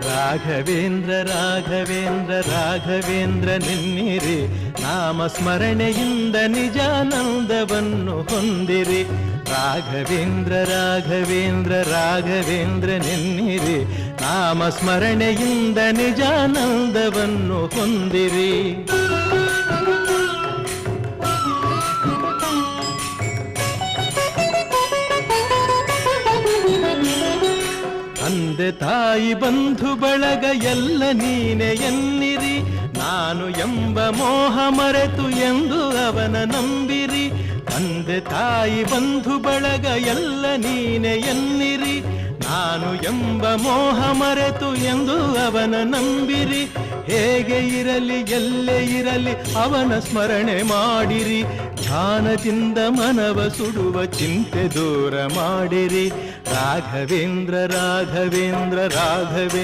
ರಾಘವೇಂದ್ರ ರಾಘವೇಂದ್ರ ರಾಘವೇಂದ್ರ ನೆನ್ನಿರಿ, ನಾಮಸ್ಮರಣೆಯಿಂದ ನಿಜಾನಂದವನ್ನು ಹೊಂದಿರಿ. ರಾಘವೇಂದ್ರ ರಾಘವೇಂದ್ರ ರಾಘವೇಂದ್ರ ನೆನ್ನಿರಿ, ನಾಮಸ್ಮರಣೆಯಿಂದ ನಿಜಾನಂದವನ್ನು ಹೊಂದಿರಿ. ತಂದೆ ತಾಯಿ ಬಂಧು ಬಳಗ ಎಲ್ಲ ನೀನೆ ಎನ್ನಿರಿ, ನಾನು ಎಂಬ ಮೋಹ ಮರೆತು ಎಂದು ಅವನ ನಂಬಿರಿ. ತಂದೆ ತಾಯಿ ಬಂಧು ಬಳಗ ಎಲ್ಲ ನೀನೆ ಎನ್ನಿರಿ, ನಾನು ಎಂಬ ಮೋಹ ಮರೆತು ಎಂದು ಅವನ ನಂಬಿರಿ. ಹೇಗೆ ಇರಲಿ ಎಲ್ಲೇ ಇರಲಿ ಅವನ ಸ್ಮರಣೆ ಮಾಡಿರಿ, ಧ್ಯಾನದಿಂದ ಮನವ ಸುಡುವ ಚಿಂತೆ ದೂರ ಮಾಡಿರಿ. ರಾಘವೇಂದ್ರ ರಾಘವೇಂದ್ರ ರಾಘವೇಂದ್ರ